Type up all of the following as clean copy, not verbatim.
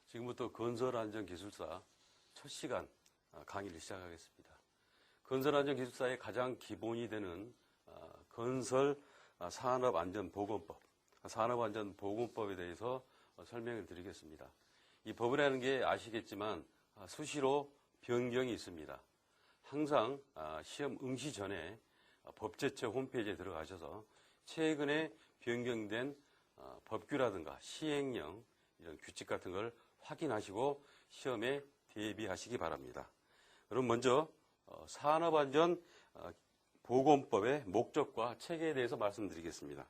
지금부터 건설안전기술사 첫 시간 강의를 시작하겠습니다. 건설안전기술사의 가장 기본이 되는 건설 산업안전보건법, 산업안전보건법에 대해서 설명을 드리겠습니다. 이 법이라는 게 아시겠지만 수시로 변경이 있습니다. 항상 시험 응시 전에 법제처 홈페이지에 들어가셔서 최근에 변경된 법규라든가 시행령, 이런 규칙 같은 걸 확인하시고 시험에 대비하시기 바랍니다. 그럼 먼저 산업안전보건법의 목적과 체계에 대해서 말씀드리겠습니다.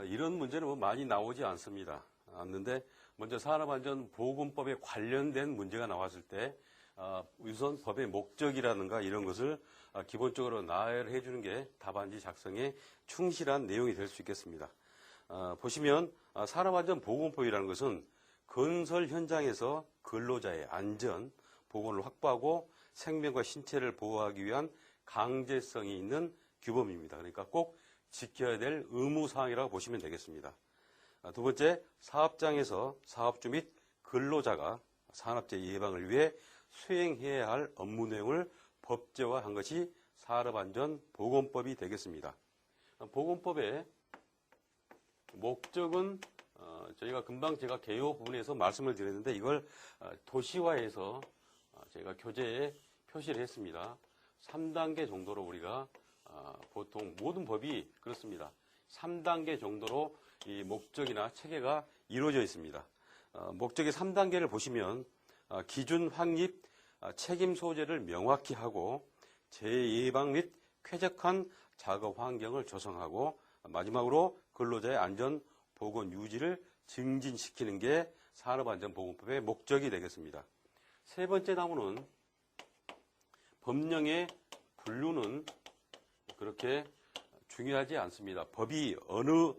이런 문제는 많이 나오지 않는데 먼저 산업안전보건법에 관련된 문제가 나왔을 때 우선 법의 목적이라든가 이런 것을 기본적으로 나열해 주는 게 답안지 작성에 충실한 내용이 될 수 있겠습니다. 보시면 산업안전보건법이라는 것은 건설 현장에서 근로자의 안전, 보건을 확보하고 생명과 신체를 보호하기 위한 강제성이 있는 규범입니다. 그러니까 꼭 지켜야 될 의무사항이라고 보시면 되겠습니다. 두 번째, 사업장에서 사업주 및 근로자가 산업재해 예방을 위해 수행해야 할 업무 내용을 법제화한 것이 산업안전보건법이 되겠습니다. 보건법의 목적은 저희가 금방 제가 개요 부분에서 말씀을 드렸는데 이걸 도시화해서 제가 교재에 표시를 했습니다. 3단계 정도로 우리가 보통 모든 법이 그렇습니다. 3단계 정도로 이 목적이나 체계가 이루어져 있습니다. 목적의 3단계를 보시면 기준 확립, 책임 소재를 명확히 하고 재해 예방 및 쾌적한 작업 환경을 조성하고 마지막으로 근로자의 안전, 보건 유지를 증진시키는 게 산업안전보건법의 목적이 되겠습니다. 세 번째 나무는 법령의 분류는 그렇게 중요하지 않습니다. 법이 어느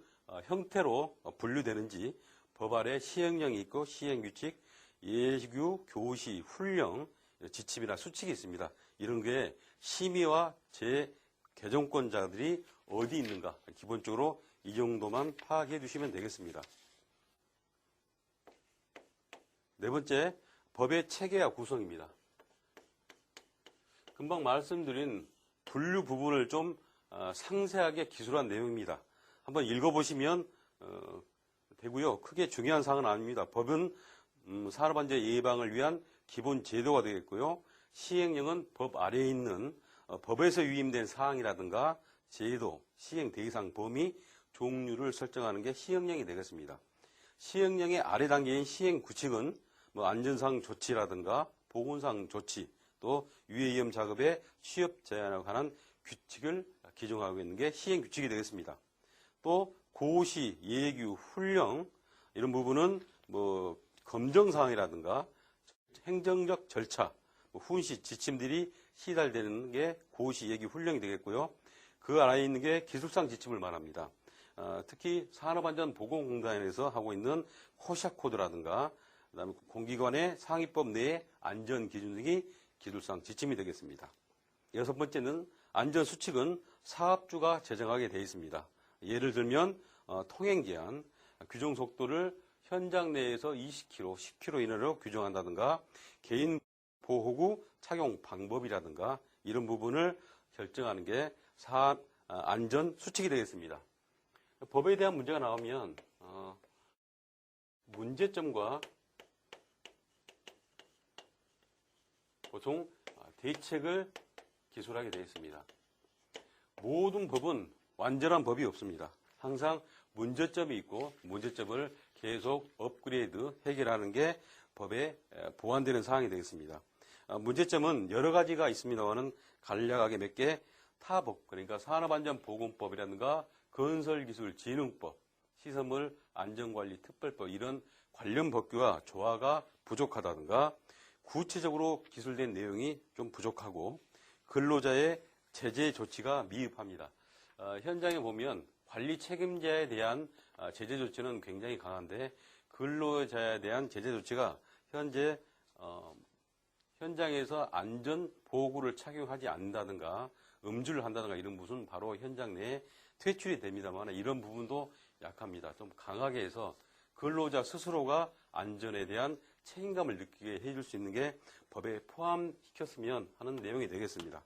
형태로 분류되는지 법 아래 시행령이 있고 시행규칙, 예규, 교시, 훈령, 지침이나 수칙이 있습니다. 이런 게 심의와 재개정권자들이 어디 있는가 기본적으로 이 정도만 파악해 두시면 되겠습니다. 네 번째, 법의 체계와 구성입니다. 금방 말씀드린 분류 부분을 좀 상세하게 기술한 내용입니다. 한번 읽어보시면 되고요. 크게 중요한 사항은 아닙니다. 법은 산업안전 예방을 위한 기본 제도가 되겠고요. 시행령은 법 아래에 있는 법에서 위임된 사항이라든가 제도, 시행 대상, 범위, 종류를 설정하는 게 시행령이 되겠습니다. 시행령의 아래 단계인 시행구칙은 안전상 조치라든가 보건상 조치, 또 유해위험 작업의 취업 제한에 관한 규칙을 기준하고 있는 게 시행규칙이 되겠습니다. 또 고시, 예규, 훈령 이런 부분은 검정사항이라든가 행정적 절차, 훈시, 지침들이 시달되는 게 고시, 예규, 훈령이 되겠고요. 그 아래에 있는 게 기술상 지침을 말합니다. 특히 산업안전보건공단에서 하고 있는 코샤 코드라든가 그다음에 공기관의 상위법 내의 안전기준 등이 기술상 지침이 되겠습니다. 여섯 번째는 안전수칙은 사업주가 제정하게 되어 있습니다. 예를 들면 통행제한, 규정속도를 현장 내에서 20km, 10km 이내로 규정한다든가 개인 보호구 착용 방법이라든가 이런 부분을 결정하는 게 안전수칙이 되겠습니다. 법에 대한 문제가 나오면 문제점과 보통 대책을 기술하게 되어 있습니다. 모든 법은 완전한 법이 없습니다. 항상 문제점이 있고 문제점을 계속 업그레이드, 해결하는 게 법에 보완되는 사항이 되겠습니다. 문제점은 여러 가지가 있습니다만은 간략하게 몇 개 타법, 그러니까 산업안전보건법이라든가 건설기술진흥법, 시설물 안전관리 특별법 이런 관련 법규와 조화가 부족하다든가 구체적으로 기술된 내용이 좀 부족하고 근로자의 제재 조치가 미흡합니다. 현장에 보면 관리 책임자에 대한 제재 조치는 굉장히 강한데 근로자에 대한 제재 조치가 현재 현장에서 안전보호구를 착용하지 않는다든가 음주를 한다든가 이런 부분은 바로 현장 내에 퇴출이 됩니다만 이런 부분도 약합니다. 좀 강하게 해서 근로자 스스로가 안전에 대한 책임감을 느끼게 해줄 수 있는 게 법에 포함시켰으면 하는 내용이 되겠습니다.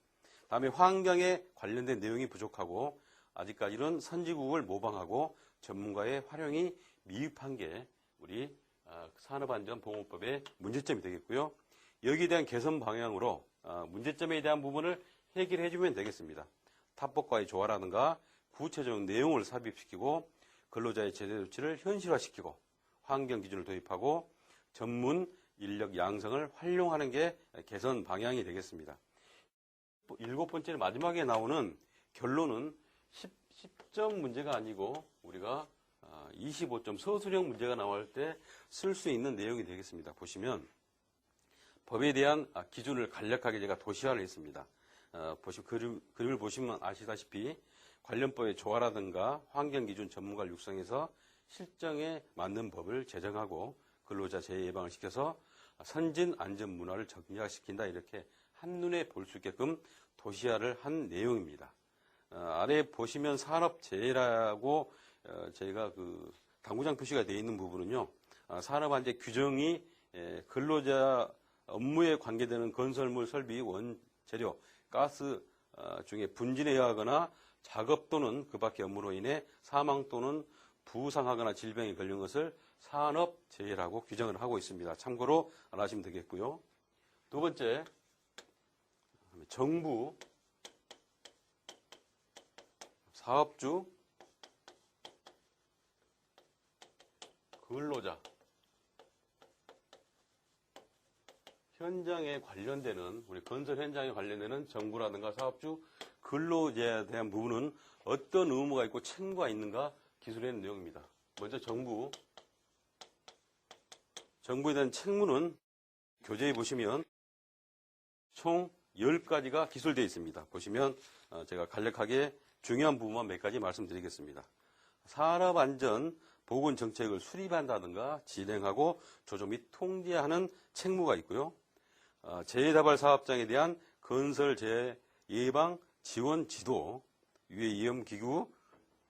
다음에 환경에 관련된 내용이 부족하고 아직까지는 선진국을 모방하고 전문가의 활용이 미흡한 게 우리 산업안전보건법의 문제점이 되겠고요. 여기에 대한 개선 방향으로 문제점에 대한 부분을 해결해 주면 되겠습니다. 타법과의 조화라든가 구체적인 내용을 삽입시키고 근로자의 제재 조치를 현실화시키고 환경 기준을 도입하고 전문 인력 양성을 활용하는 게 개선 방향이 되겠습니다. 7번째 마지막에 나오는 결론은 10점 문제가 아니고 우리가 25점 서술형 문제가 나올 때 쓸 수 있는 내용이 되겠습니다. 보시면 법에 대한 기준을 간략하게 제가 도시화를 했습니다. 그림을 보시면 아시다시피 관련법의 조화라든가 환경기준 전문가를 육성해서 실정에 맞는 법을 제정하고 근로자 재해 예방을 시켜서 선진 안전 문화를 정착시킨다 이렇게 한눈에 볼 수 있게끔 도시화를 한 내용입니다. 아래 보시면 산업재해라고 저희가 당구장 표시가 되어 있는 부분은요. 산업안전 규정이 근로자 업무에 관계되는 건설물 설비 원재료 가스 중에 분진에 의하거나 작업 또는 그 밖의 업무로 인해 사망 또는 부상하거나 질병에 걸린 것을 산업재해라고 규정을 하고 있습니다. 참고로 알아주시면 되겠고요. 두 번째, 정부, 사업주, 근로자, 현장에 관련되는 우리 건설 현장에 관련되는 정부라든가 사업주, 근로자에 대한 부분은 어떤 의무가 있고 책무가 있는가 기술에 있는 내용입니다. 먼저 정부에 대한 책무는 교재에 보시면 총 10가지가 기술되어 있습니다. 보시면 제가 간략하게 중요한 부분만 몇 가지 말씀드리겠습니다. 산업안전보건정책을 수립한다든가 진행하고 조정 및 통제하는 책무가 있고요. 재해다발 사업장에 대한 건설 재해 예방 지원 지도, 유해 위험 기구,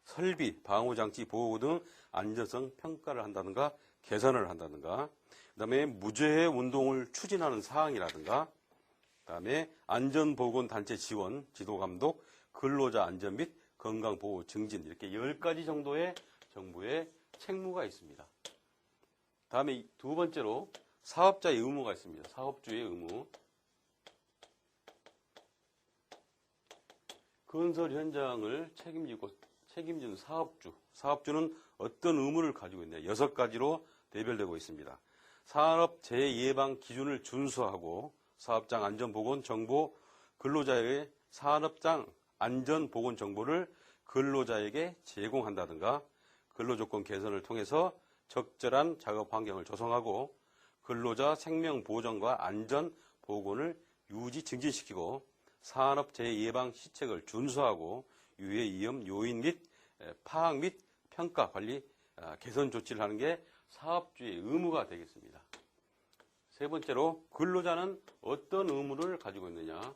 설비, 방호장치, 보호구 등 안전성 평가를 한다든가 개선을 한다든가 그 다음에 무재해 운동을 추진하는 사항이라든가 그 다음에 안전보건단체 지원, 지도감독, 근로자 안전 및 건강보호 증진 이렇게 10가지 정도의 정부의 책무가 있습니다. 다음에 두 번째로 사업자의 의무가 있습니다. 사업주의 의무. 건설 현장을 책임지는 사업주. 사업주는 어떤 의무를 가지고 있냐. 6가지로 대별되고 있습니다. 산업 재해 예방 기준을 준수하고 사업장 안전보건 정보, 근로자에게 산업장 안전보건 정보를 근로자에게 제공한다든가 근로조건 개선을 통해서 적절한 작업 환경을 조성하고 근로자 생명 보전과 안전 보건을 유지 증진시키고 산업재해 예방 시책을 준수하고 유해 위험 요인 및 파악 및 평가 관리 개선 조치를 하는 게 사업주의 의무가 되겠습니다. 세 번째로 근로자는 어떤 의무를 가지고 있느냐.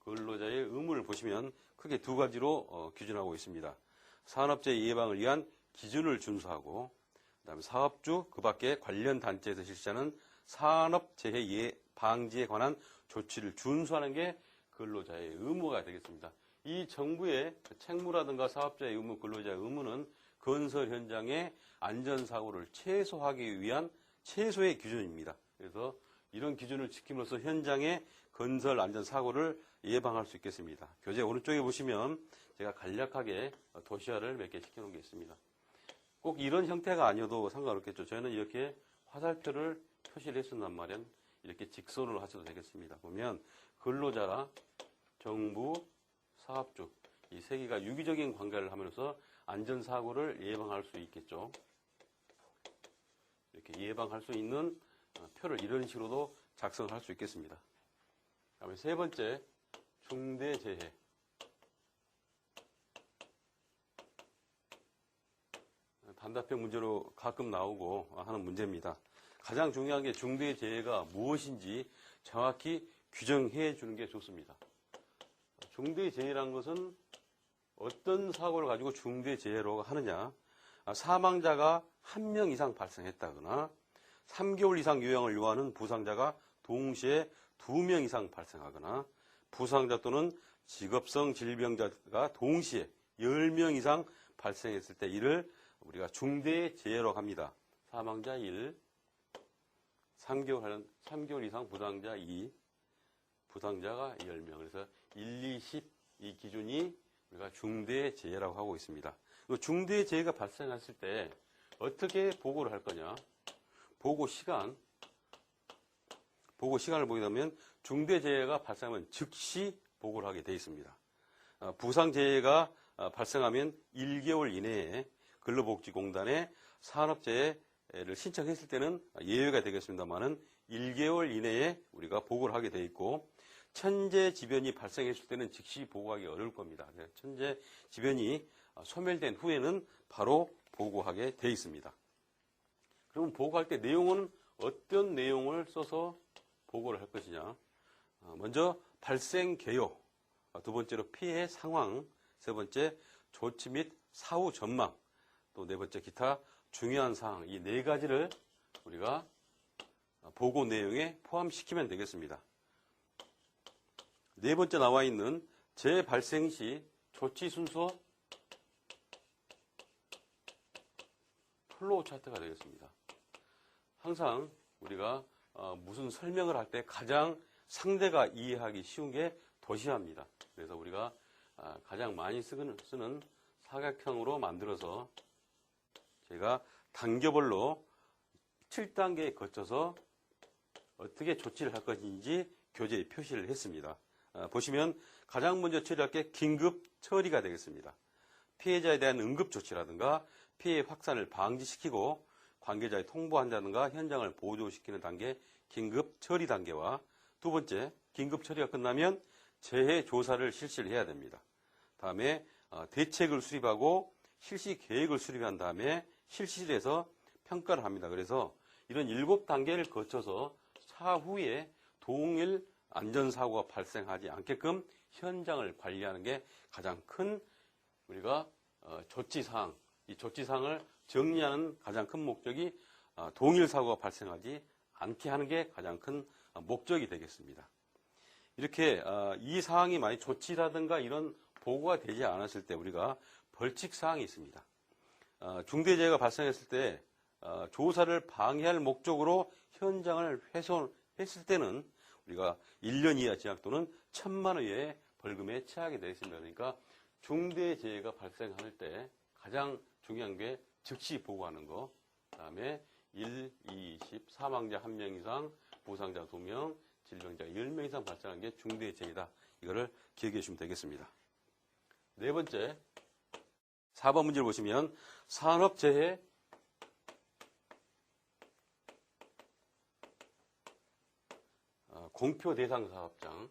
근로자의 의무를 보시면 크게 2가지로 규정하고 있습니다. 산업재해 예방을 위한 기준을 준수하고 그다음에 사업주 그 밖에 관련 단체에서 실시하는 산업재해 방지에 관한 조치를 준수하는 게 근로자의 의무가 되겠습니다. 이 정부의 책무라든가 사업자의 의무, 근로자의 의무는 건설 현장의 안전사고를 최소화하기 위한 최소의 기준입니다. 그래서 이런 기준을 지킴으로써 현장의 건설 안전사고를 예방할 수 있겠습니다. 교재 오른쪽에 보시면 제가 간략하게 도시화를 몇 개 시켜놓은 게 있습니다. 꼭 이런 형태가 아니어도 상관없겠죠. 저희는 이렇게 화살표를 표시를 했었단 말이야. 이렇게 직선으로 하셔도 되겠습니다. 보면 근로자라 정부, 사업주 이 세 개가 유기적인 관계를 하면서 안전사고를 예방할 수 있겠죠. 이렇게 예방할 수 있는 표를 이런 식으로도 작성할 수 있겠습니다. 다음에 세 번째, 중대재해. 단답형 문제로 가끔 나오고 하는 문제입니다. 가장 중요한 게 중대재해가 무엇인지 정확히 규정해 주는 게 좋습니다. 중대재해라는 것은 어떤 사고를 가지고 중대재해로 하느냐. 사망자가 1명 이상 발생했다거나 3개월 이상 요양을 요하는 부상자가 동시에 2명 이상 발생하거나 부상자 또는 직업성 질병자가 동시에 10명 이상 발생했을 때 이를 우리가 중대재해로 합니다. 사망자 1, 3개월 이상 부상자 2, 부상자가 10명. 그래서 1, 2, 10 이 기준이 우리가 중대재해라고 하고 있습니다. 중대재해가 발생했을 때 어떻게 보고를 할 거냐? 보고 시간을 보게 되면 중대재해가 발생하면 즉시 보고를 하게 되어 있습니다. 부상재해가 발생하면 1개월 이내에 근로복지공단에 산업재해를 신청했을 때는 예외가 되겠습니다만은 1개월 이내에 우리가 보고를 하게 되어 있고 천재지변이 발생했을 때는 즉시 보고하기 어려울 겁니다. 천재지변이 소멸된 후에는 바로 보고하게 되어 있습니다. 그러면 보고할 때 내용은 어떤 내용을 써서 보고를 할 것이냐. 먼저 발생 개요, 두 번째로 피해 상황, 세 번째 조치 및 사후 전망, 또 네 번째 기타 중요한 사항, 이 네 가지를 우리가 보고 내용에 포함시키면 되겠습니다. 네 번째 나와 있는 재발생 시 조치 순서 플로우 차트가 되겠습니다. 항상 우리가 무슨 설명을 할 때 가장 상대가 이해하기 쉬운 게 도시화입니다. 그래서 우리가 가장 많이 쓰는 사각형으로 만들어서 제가 단계별로 7단계에 거쳐서 어떻게 조치를 할 것인지 교재에 표시를 했습니다. 보시면 가장 먼저 처리할 게 긴급 처리가 되겠습니다. 피해자에 대한 응급 조치라든가 피해 확산을 방지시키고 관계자에 통보한다든가 현장을 보조시키는 단계 긴급 처리 단계와 두 번째 긴급 처리가 끝나면 재해 조사를 실시를 해야 됩니다. 다음에 대책을 수립하고 실시 계획을 수립한 다음에 실시실에서 평가를 합니다. 그래서 이런 7단계를 거쳐서 차후에 동일 안전사고가 발생하지 않게끔 현장을 관리하는 게 가장 큰 우리가 조치사항, 이 조치사항을 정리하는 가장 큰 목적이 동일 사고가 발생하지 않게 하는 게 가장 큰 목적이 되겠습니다. 이렇게 이 사항이 만약 조치라든가 이런 보고가 되지 않았을 때 우리가 벌칙 사항이 있습니다. 중대재해가 발생했을 때 조사를 방해할 목적으로 현장을 훼손했을 때는 우리가 1년 이하 징역 또는 1,000만 원의 벌금에 처하게 되어 있습니다. 그러니까 중대재해가 발생할 때 가장 중요한 게 즉시 보고하는 거, 그다음에 1, 2, 10 사망자 1명 이상, 부상자 2명, 질병자 10명 이상 발생한 게 중대재해다. 이거를 기억해 주시면 되겠습니다. 네 번째, 4번 문제를 보시면 산업재해 공표 대상 사업장,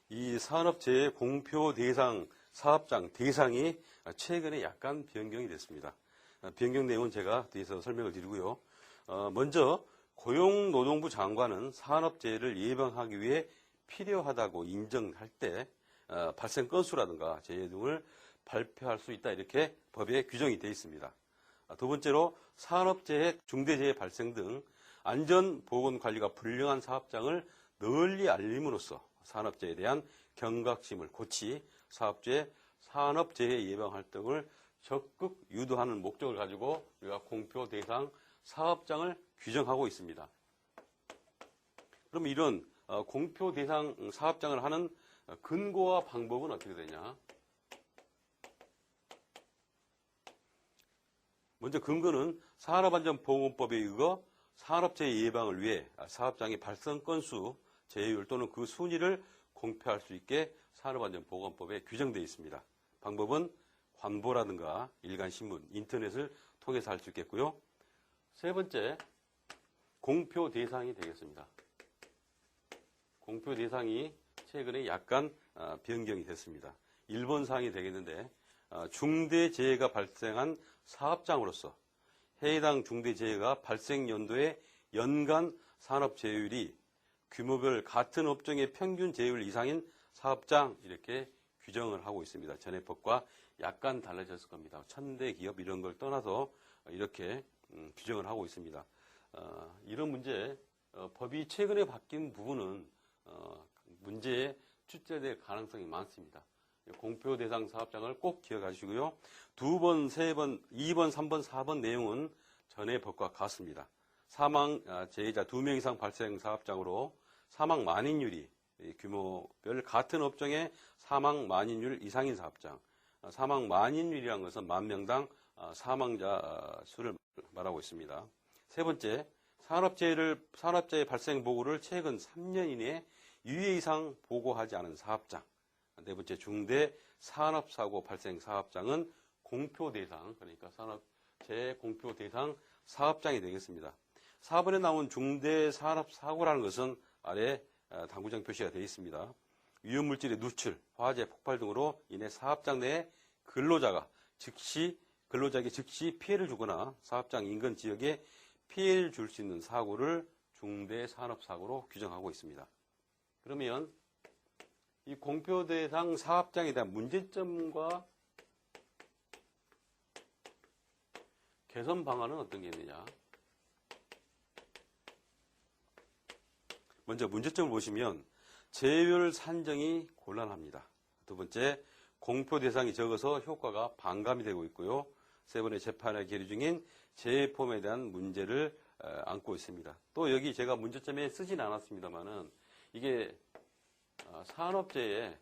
이 산업재해 공표 대상 사업장 대상이 최근에 약간 변경이 됐습니다. 변경 내용은 제가 뒤에서 설명을 드리고요. 먼저 고용노동부 장관은 산업재해를 예방하기 위해 필요하다고 인정할 때 발생 건수라든가 재해 등을 발표할 수 있다, 이렇게 법에 규정이 되어 있습니다. 두 번째로 산업재해, 중대재해 발생 등 안전보건관리가 불량한 사업장을 널리 알림으로써 산업재해에 대한 경각심을 고치 산업재해 예방 활동을 적극 유도하는 목적을 가지고 우리가 공표 대상 사업장을 규정하고 있습니다. 그럼 이런 공표 대상 사업장을 하는 근거와 방법은 어떻게 되냐? 먼저 근거는 산업안전보건법에 의거 산업재해 예방을 위해 사업장의 발생 건수, 재해율 또는 그 순위를 공표할 수 있게 산업안전보건법에 규정되어 있습니다. 방법은 관보라든가 일간신문, 인터넷을 통해서 할 수 있겠고요. 세 번째, 공표 대상이 되겠습니다. 공표 대상이 최근에 약간 변경이 됐습니다. 1번 사항이 되겠는데 중대재해가 발생한 사업장으로서 해당 중대재해가 발생 연도의 연간 산업재해율이 규모별 같은 업종의 평균 재해율 이상인 사업장 이렇게 규정을 하고 있습니다. 전에 법과 약간 달라졌을 겁니다. 천대 기업 이런 걸 떠나서 이렇게 규정을 하고 있습니다. 이런 문제 법이 최근에 바뀐 부분은 문제에 출제될 가능성이 많습니다. 공표 대상 사업장을 꼭 기억하시고요. 2번, 3번, 2번, 3번, 4번 내용은 전에 법과 같습니다. 사망 재해자 2명 이상 발생 사업장으로 사망 만인율이 규모별 같은 업종의 사망 만인율 이상인 사업장. 사망 만인율이라는 것은 만 명당 사망자 수를 말하고 있습니다. 세 번째, 산업재해 발생 보고를 최근 3년 이내에 유예 이상 보고하지 않은 사업장. 네 번째, 중대 산업사고 발생 사업장은 공표 대상, 그러니까 산업재해 공표 대상 사업장이 되겠습니다. 4번에 나온 중대 산업사고라는 것은 아래 당구장 표시가 되어 있습니다. 위험물질의 누출, 화재, 폭발 등으로 인해 사업장 내에 근로자에게 즉시 피해를 주거나 사업장 인근 지역에 피해를 줄 수 있는 사고를 중대 산업사고로 규정하고 있습니다. 그러면 이 공표 대상 사업장에 대한 문제점과 개선 방안은 어떤 게 있느냐? 먼저 문제점을 보시면 재해율 산정이 곤란합니다. 두 번째, 공표 대상이 적어서 효과가 반감이 되고 있고요. 세 번째, 재판에 계류 중인 재해폼에 대한 문제를 안고 있습니다. 또 여기 제가 문제점에 쓰진 않았습니다만은 이게 산업재해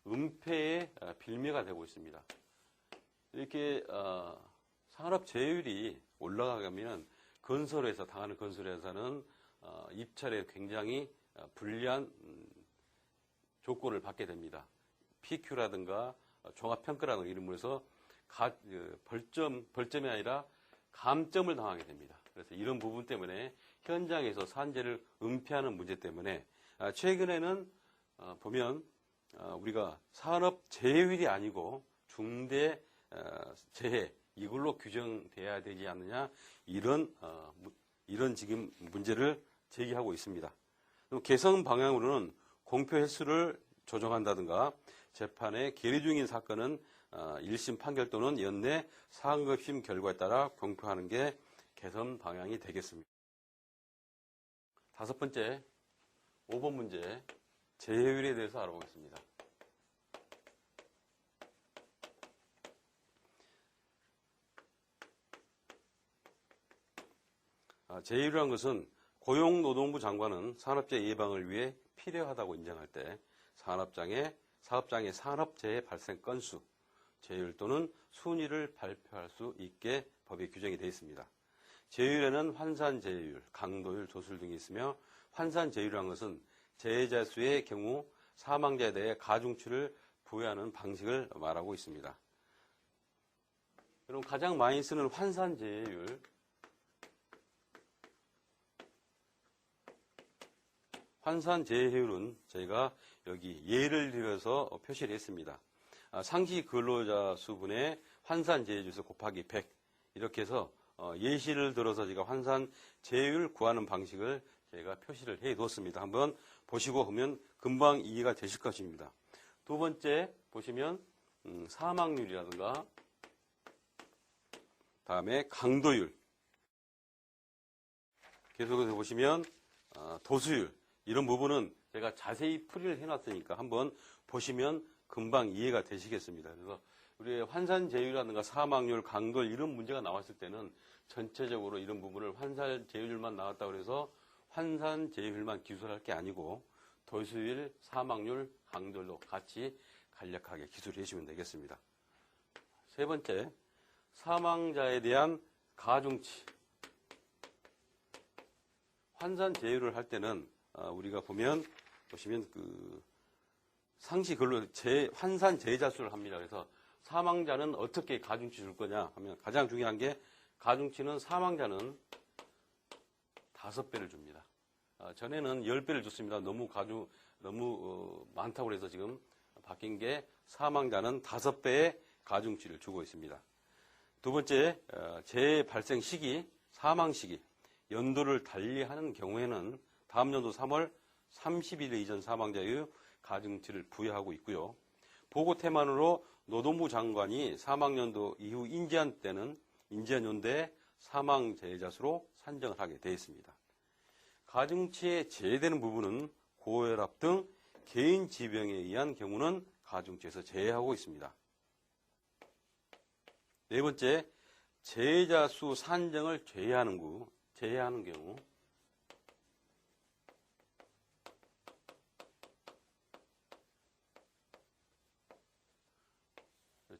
은폐의 빌미가 되고 있습니다. 이렇게 산업재해율이 올라가면 당하는 건설회사는 입찰에 굉장히 불리한 조건을 받게 됩니다. PQ라든가 종합평가라든가 이런 물에서 벌점이 아니라 감점을 당하게 됩니다. 그래서 이런 부분 때문에 현장에서 산재를 은폐하는 문제 때문에 최근에는 보면 우리가 산업재해율이 아니고 중대재해 이걸로 규정돼야 되지 않느냐 이런 지금 문제를 제기하고 있습니다. 개선 방향으로는 공표 횟수를 조정한다든가 재판에 계류 중인 사건은 1심 판결 또는 연내 상급심 결과에 따라 공표하는 게 개선 방향이 되겠습니다. 다섯 번째, 5번 문제, 재해율에 대해서 알아보겠습니다. 재해율이라는 것은 고용노동부 장관은 산업재해 예방을 위해 필요하다고 인정할 때 사업장의 산업재해 발생 건수, 재해율 또는 순위를 발표할 수 있게 법에 규정이 되어 있습니다. 재해율에는 환산재해율, 강도율, 도수율 등이 있으며 환산재해율이라는 것은 재해자 수의 경우 사망자에 대해 가중치를 부여하는 방식을 말하고 있습니다. 그럼 가장 많이 쓰는 환산재해율, 환산재해율은 저희가 여기 예를 들어서 표시를 했습니다. 상시 근로자 수분의 환산재해주수 곱하기 100 이렇게 해서 예시를 들어서 제가 환산재해율 구하는 방식을 제가 표시를 해 두었습니다. 한번 보시고 보면 금방 이해가 되실 것입니다. 두 번째 보시면 사망률이라든가 다음에 강도율 계속해서 보시면 도수율 이런 부분은 제가 자세히 풀이를 해놨으니까 한번 보시면 금방 이해가 되시겠습니다. 그래서 우리 환산재해율이라든가 사망률, 강도율 이런 문제가 나왔을 때는 전체적으로 이런 부분을 환산재해율만 나왔다고 해서 환산재해율만 기술할 게 아니고 도수율, 사망률, 강도율도 같이 간략하게 기술해 주시면 되겠습니다. 세 번째, 사망자에 대한 가중치. 환산재해율을 할 때는 우리가 보시면 상시 근로 환산재해자 수를 합니다. 그래서 사망자는 어떻게 가중치 줄 거냐 하면 가장 중요한 게 가중치는 사망자는 5배를 줍니다. 전에는 10배를 줬습니다. 너무 많다고 해서 지금 바뀐 게 사망자는 5배의 가중치를 주고 있습니다. 두 번째, 재해 발생 시기, 사망 시기, 연도를 달리하는 경우에는 다음 연도 3월 30일 이전 사망자의 가중치를 부여하고 있고요. 보고 태만으로 노동부 장관이 사망연도 이후 인지한 때는 인지한 연도에 사망 재해자 수로 산정을 하게 되어 있습니다. 가중치에 제외되는 부분은 고혈압 등 개인 질병에 의한 경우는 가중치에서 제외하고 있습니다. 네 번째, 재해자 수 산정을 제외하는 경우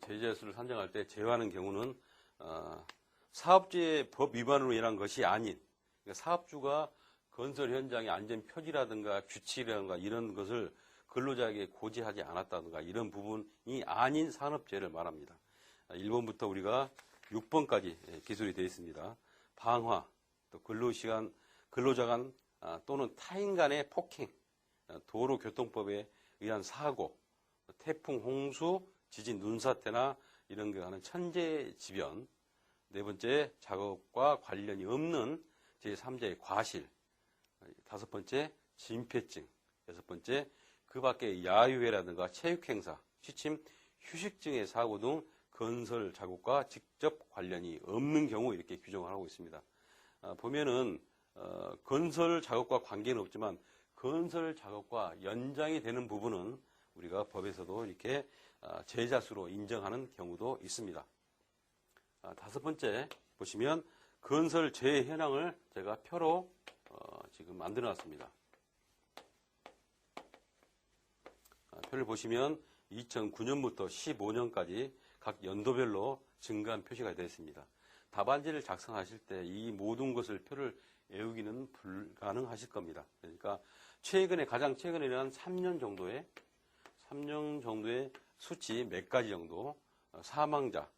재해자 수를 산정할 때 제외하는 경우는 사업주의 법 위반으로 인한 것이 아닌, 그러니까 사업주가 건설 현장의 안전 표지라든가 규칙이라든가 이런 것을 근로자에게 고지하지 않았다든가 이런 부분이 아닌 산업재해를 말합니다. 1번부터 우리가 6번까지 기술이 되어 있습니다. 방화, 또 근로시간, 근로자 간 또는 타인 간의 폭행, 도로교통법에 의한 사고, 태풍, 홍수, 지진, 눈사태나 이런 거 하는 천재지변. 네 번째, 작업과 관련이 없는 제3자의 과실. 다섯 번째, 진폐증. 여섯 번째, 그 밖에 야유회라든가 체육행사, 취침, 휴식증의 사고 등 건설 작업과 직접 관련이 없는 경우 이렇게 규정을 하고 있습니다. 보면은 건설 작업과 관계는 없지만 건설 작업과 연장이 되는 부분은 우리가 법에서도 이렇게 재해자 수로 인정하는 경우도 있습니다. 다섯 번째 보시면 건설 재해 현황을 제가 표로 지금 만들어 놨습니다. 표를 보시면 2009년부터 15년까지 각 연도별로 증가한 표시가 되어 있습니다. 답안지를 작성하실 때 이 모든 것을 표를 외우기는 불가능하실 겁니다. 그러니까 가장 최근에 한 3년 정도의 수치 몇 가지 정도, 사망자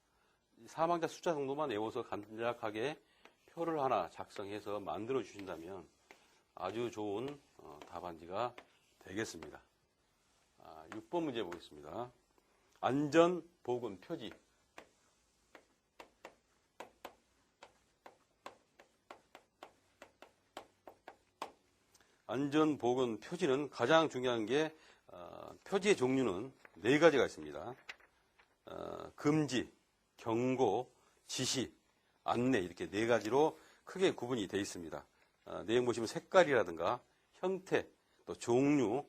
숫자 정도만 외워서 간략하게 표를 하나 작성해서 만들어 주신다면 아주 좋은 답안지가 되겠습니다. 6번 문제 보겠습니다. 안전보건 표지. 안전보건 표지는 가장 중요한 게 표지의 종류는 4가지가 있습니다. 금지, 경고, 지시, 안내 이렇게 4가지로 크게 구분이 되어 있습니다. 내용 보시면 색깔이라든가 형태, 또 종류,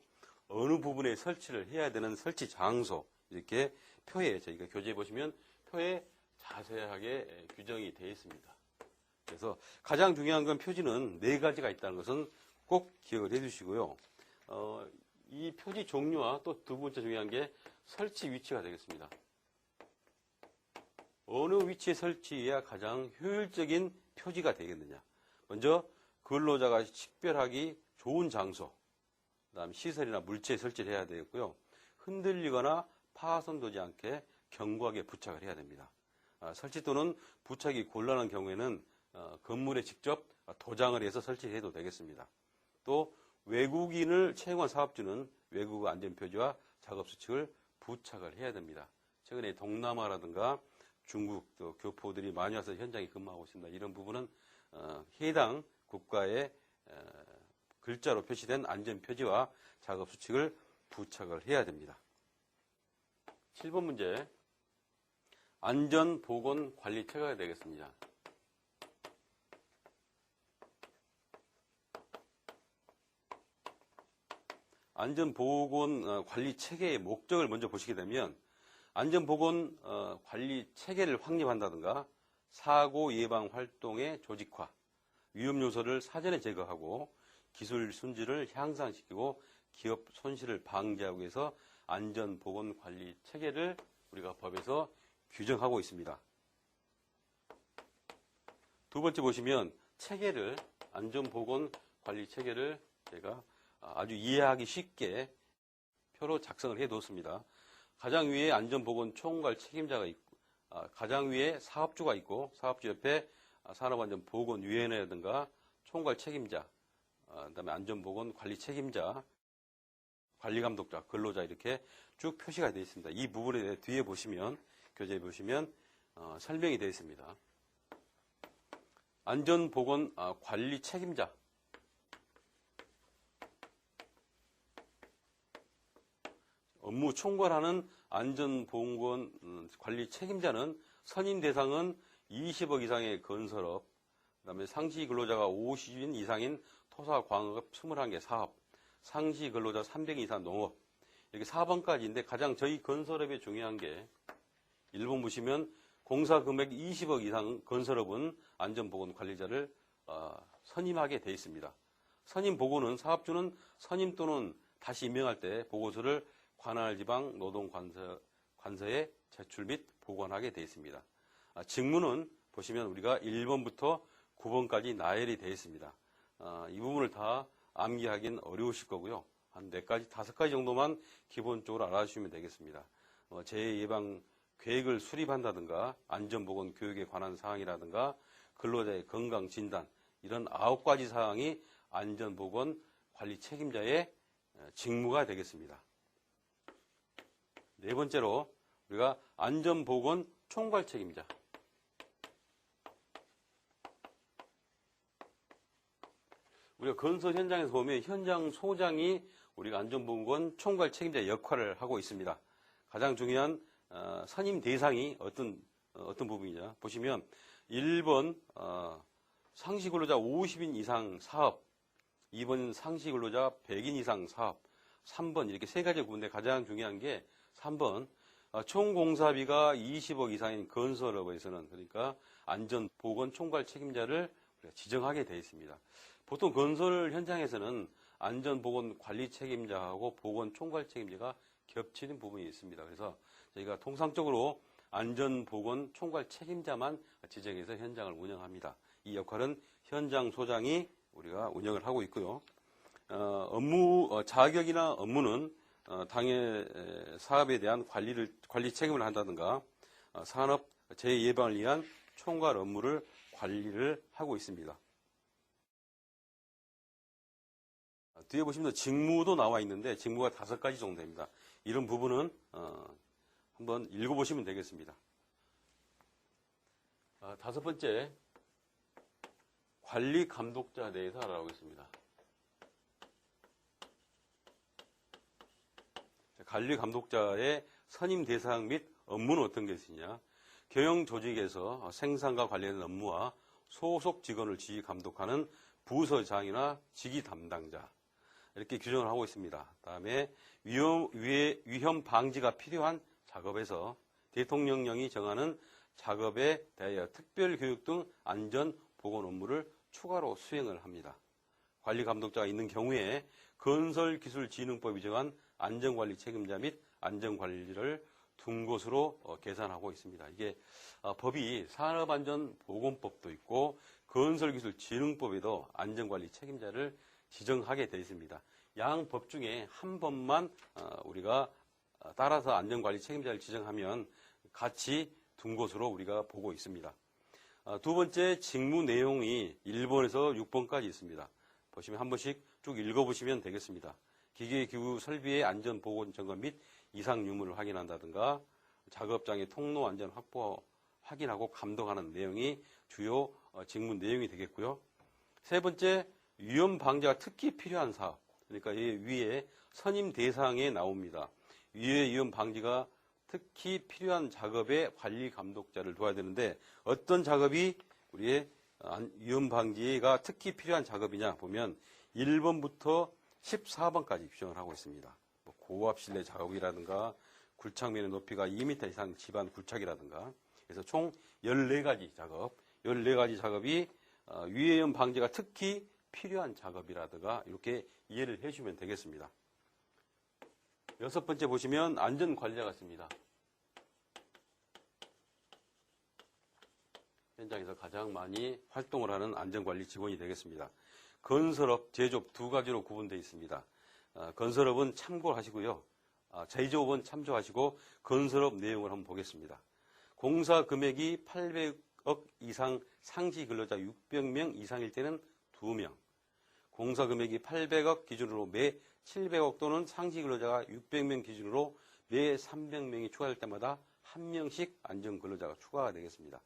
어느 부분에 설치를 해야 되는 설치 장소 이렇게 표에 저희가 교재에 보시면 표에 자세하게 규정이 되어 있습니다. 그래서 가장 중요한 건 표지는 4가지가 있다는 것은 꼭 기억을 해 주시고요. 이 표지 종류와 또 두 번째 중요한 게 설치 위치가 되겠습니다. 어느 위치에 설치해야 가장 효율적인 표지가 되겠느냐. 먼저 근로자가 식별하기 좋은 장소, 그다음 시설이나 물체에 설치를 해야 되겠고요. 흔들리거나 파손되지 않게 견고하게 부착을 해야 됩니다. 설치 또는 부착이 곤란한 경우에는 건물에 직접 도장을 해서 설치해도 되겠습니다. 또 외국인을 채용한 사업주는 외국 안전표지와 작업수칙을 부착을 해야 됩니다. 최근에 동남아라든가 중국 또 교포들이 많이 와서 현장에 근무하고 있습니다. 이런 부분은 해당 국가의 글자로 표시된 안전표지와 작업수칙을 부착을 해야 됩니다. 7번 문제, 안전보건관리체계가 되겠습니다. 안전보건관리체계의 목적을 먼저 보시게 되면 안전보건관리체계를 확립한다든가 사고 예방 활동의 조직화, 위험 요소를 사전에 제거하고 기술 순지를 향상시키고 기업 손실을 방지하기 위해서 안전보건관리체계를 우리가 법에서 규정하고 있습니다. 두 번째 보시면 안전보건관리체계를 제가 아주 이해하기 쉽게 표로 작성을 해뒀습니다. 가장 위에 안전보건 총괄 책임자가 있고, 가장 위에 사업주가 있고, 사업주 옆에 산업안전보건위원회라든가 총괄 책임자, 그다음에 안전보건관리 책임자, 관리감독자, 근로자 이렇게 쭉 표시가 되어 있습니다. 이 부분에 뒤에 보시면, 교재에 보시면 설명이 되어 있습니다. 안전보건 관리 책임자. 업무 총괄하는 안전보건 관리 책임자는 선임 대상은 20억 이상의 건설업, 그다음에 상시 근로자가 50인 이상인 토사, 광업 21개 사업, 상시 근로자 300인 이상 농업, 이렇게 4번까지인데 가장 저희 건설업에 중요한 게 1번 보시면 공사 금액 20억 이상 건설업은 안전보건 관리자를 선임하게 되어 있습니다. 선임 보고는 사업주는 선임 또는 다시 임명할 때 보고서를 관할 지방 노동관서에 제출 및 보관하게 되어 있습니다. 직무는 보시면 우리가 1번부터 9번까지 나열이 되어 있습니다. 이 부분을 다 암기하기는 어려우실 거고요. 한 4가지, 5가지 정도만 기본적으로 알아주시면 되겠습니다. 재해예방 계획을 수립한다든가 안전보건 교육에 관한 사항이라든가 근로자의 건강진단 이런 9가지 사항이 안전보건 관리 책임자의 직무가 되겠습니다. 네 번째로 우리가 안전보건 총괄 책임자. 우리가 건설 현장에서 보면 현장 소장이 우리가 안전보건 총괄 책임자 역할을 하고 있습니다. 가장 중요한 선임 대상이 어떤 부분이냐 보시면 1번 상시근로자 50인 이상 사업, 2번 상시근로자 100인 이상 사업, 3번 이렇게 3가지 구분인데 가장 중요한 게 3번 총 공사비가 20억 이상인 건설업에서는 그러니까 안전보건 총괄 책임자를 우리가 지정하게 되어 있습니다. 보통 건설 현장에서는 안전보건 관리 책임자하고 보건 총괄 책임자가 겹치는 부분이 있습니다. 그래서 저희가 통상적으로 안전보건 총괄 책임자만 지정해서 현장을 운영합니다. 이 역할은 현장 소장이 우리가 운영을 하고 있고요. 자격이나 업무는 당해 사업에 대한 관리 책임을 한다든가 산업 재해 예방을 위한 총괄 업무를 관리를 하고 있습니다. 뒤에 보시면 직무도 나와 있는데 직무가 5가지 정도 됩니다. 이런 부분은 한번 읽어보시면 되겠습니다. 5번째, 관리 감독자에 대해서 알아보겠습니다. 관리 감독자의 선임 대상 및 업무는 어떤 게 있으냐? 경영 조직에서 생산과 관련된 업무와 소속 직원을 지휘 감독하는 부서장이나 직위 담당자 이렇게 규정을 하고 있습니다. 다음에 위험 방지가 필요한 작업에서 대통령령이 정하는 작업에 대하여 특별 교육 등 안전 보건 업무를 추가로 수행을 합니다. 관리 감독자가 있는 경우에 건설기술진흥법이 정한 안전관리 책임자 및 안전관리를 둔 것으로 계산하고 있습니다. 이게 법이 산업안전보건법도 있고 건설기술진흥법에도 안전관리 책임자를 지정하게 되어 있습니다. 양 법 중에 한 법만 우리가 따라서 안전관리 책임자를 지정하면 같이 둔 것으로 우리가 보고 있습니다. 두 번째 직무 내용이 1번에서 6번까지 있습니다. 보시면 한 번씩 쭉 읽어보시면 되겠습니다. 기계기구 설비의 안전보건 점검 및 이상 유무를 확인한다든가 작업장의 통로 안전 확보 확인하고 감독하는 내용이 주요 직무 내용이 되겠고요. 세 번째, 위험 방지가 특히 필요한 사업. 그러니까 이 위에 선임 대상에 나옵니다. 위에 위험 방지가 특히 필요한 작업에 관리 감독자를 둬야 되는데 어떤 작업이 우리의 위험 방지가 특히 필요한 작업이냐 보면 1번부터 14번까지 규정을 하고 있습니다. 고압 실내 작업이라든가 굴착면의 높이가 2m 이상 집안 굴착이라든가 그래서 총 14가지 작업, 14가지 작업이 위험 방지가 특히 필요한 작업이라든가 이렇게 이해를 해주시면 되겠습니다. 6번째 보시면 안전관리자가 있습니다. 현장에서 가장 많이 활동을 하는 안전관리 직원이 되겠습니다. 건설업, 제조업 2가지로 구분되어 있습니다. 건설업은 참고하시고요. 제조업은 참조하시고 건설업 내용을 한번 보겠습니다. 공사 금액이 800억 이상 상시 근로자 600명 이상일 때는 2명, 공사 금액이 800억 기준으로 매 700억 또는 상시 근로자가 600명 기준으로 매 300명이 추가될 때마다 1명씩 안전 근로자가 추가가 되겠습니다.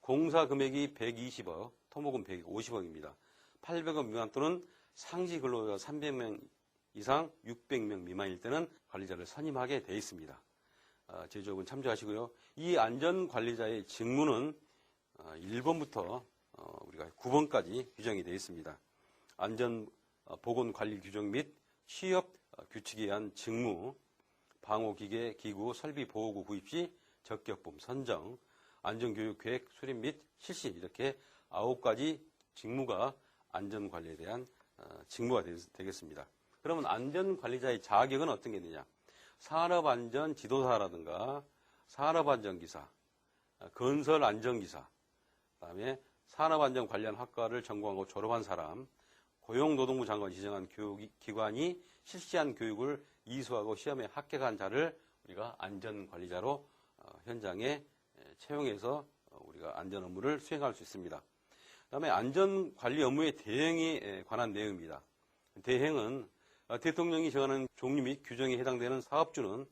공사 금액이 120억, 토목은 150억입니다. 800억 미만 또는 상시 근로자 300명 이상 600명 미만일 때는 관리자를 선임하게 되어 있습니다. 제조업은 참조하시고요. 이 안전관리자의 직무는 1번부터 우리가 9번까지 규정이 되어 있습니다. 안전보건관리 규정 및 취업 규칙에 의한 직무, 방호기계, 기구, 설비 보호구 구입 시 적격범 선정, 안전교육 계획 수립 및 실시 이렇게 9가지 직무가 안전관리에 대한 직무가 되겠습니다. 그러면 안전관리자의 자격은 어떤 게 있느냐? 산업안전 지도사라든가 산업안전기사, 건설안전기사, 그다음에 산업안전 관련 학과를 전공하고 졸업한 사람, 고용노동부 장관이 지정한 교육기관이 실시한 교육을 이수하고 시험에 합격한 자를 우리가 안전관리자로 현장에 채용해서 우리가 안전 업무를 수행할 수 있습니다. 그다음에 안전관리 업무의 대행에 관한 내용입니다. 대행은 대통령이 정하는 종류 및 규정에 해당되는 사업주는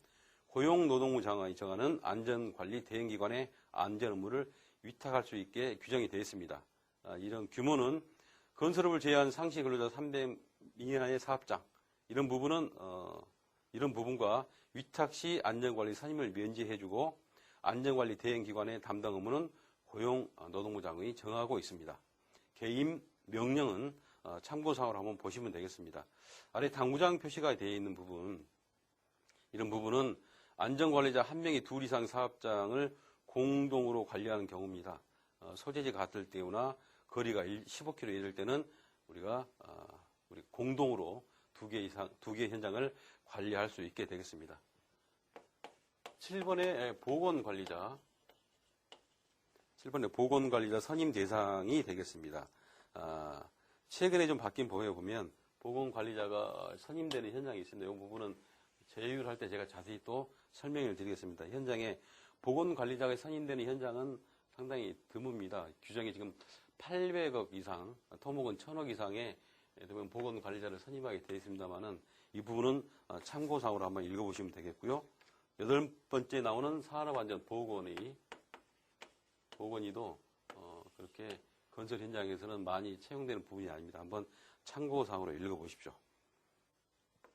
고용노동부 장관이 정하는 안전관리 대행기관의 안전 업무를 위탁할 수 있게 규정이 되어 있습니다. 이런 규모는 건설업을 제외한 상시 근로자 300 이하의 사업장 이런 부분과 위탁 시 안전관리 선임을 면제해주고 안전관리 대행기관의 담당 업무는 고용노동부 장관이 정하고 있습니다. 개임 명령은 참고사항으로 한번 보시면 되겠습니다. 아래 당구장 표시가 되어 있는 부분, 이런 부분은 안전관리자 한 명이 둘 이상 사업장을 공동으로 관리하는 경우입니다. 소재지가 같을 때나 거리가 15km 이럴 때는 우리가 우리 공동으로 두 개 현장을 관리할 수 있게 되겠습니다. 7번의 보건관리자, 7번의 보건관리자 선임 대상이 되겠습니다. 최근에 좀 바뀐 법에 보면 보건관리자가 선임되는 현장이 있습니다. 이 부분은 제휴를 할 때 제가 자세히 또 설명을 드리겠습니다. 현장에 보건관리자가 선임되는 현장은 상당히 드뭅니다. 규정이 지금 800억 이상, 토목은 1000억 이상의 보건관리자를 선임하게 되어 있습니다만은 이 부분은 참고사항으로 한번 읽어보시면 되겠고요. 8번째 나오는 산업안전보건의도 그렇게 건설 현장에서는 많이 채용되는 부분이 아닙니다. 한번 참고사항으로 읽어보십시오.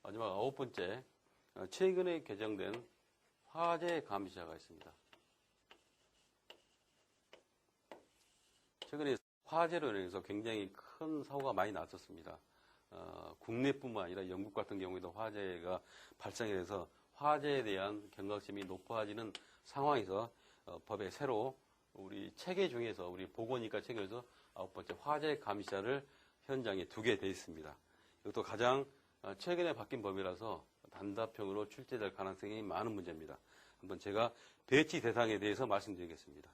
마지막 9번째, 최근에 개정된 화재 감시자가 있습니다. 최근에 화재로 인해서 굉장히 큰 사고가 많이 났었습니다. 국내뿐만 아니라 영국 같은 경우에도 화재가 발생이 돼서 화재에 대한 경각심이 높아지는 상황에서 법에 새로 우리 체계 중에서 우리 보건의과 체계에서 9번째 화재 감시자를 현장에 두게 되어 있습니다. 이것도 가장 최근에 바뀐 법이라서 단답형으로 출제될 가능성이 많은 문제입니다. 한번 제가 배치 대상에 대해서 말씀드리겠습니다.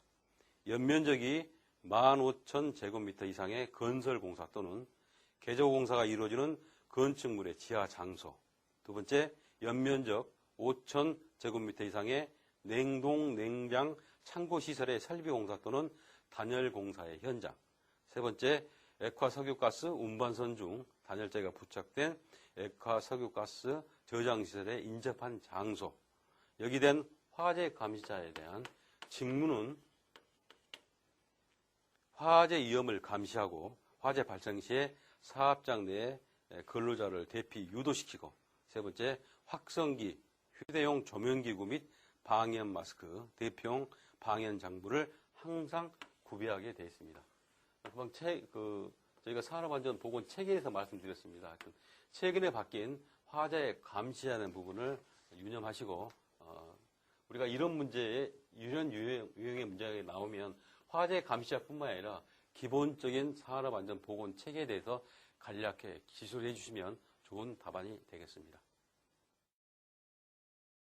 연면적이 15,000제곱미터 이상의 건설공사 또는 개조공사가 이루어지는 건축물의 지하 장소. 두 번째, 연면적 5,000제곱미터 이상의 냉동, 냉장, 창고시설의 설비공사 또는 단열공사의 현장. 세 번째, 액화석유가스 운반선 중 단열재가 부착된 액화석유가스 저장시설에 인접한 장소. 여기 된 화재 감시자에 대한 직무는 화재 위험을 감시하고 화재 발생 시에 사업장 내에 근로자를 대피 유도시키고, 세 번째, 확성기, 휴대용 조명기구 및 방연 마스크, 대피용 방연 장부를 항상 구비하게 되어 있습니다. 금방 저희가 산업안전보건 체계에서 말씀드렸습니다. 최근에 바뀐 화재 감시하는 부분을 유념하시고, 우리가 이런 유형의 문제가 나오면 화재 감시자뿐만 아니라 기본적인 산업안전보건 체계에 대해서 간략하게 기술해 주시면 좋은 답안이 되겠습니다.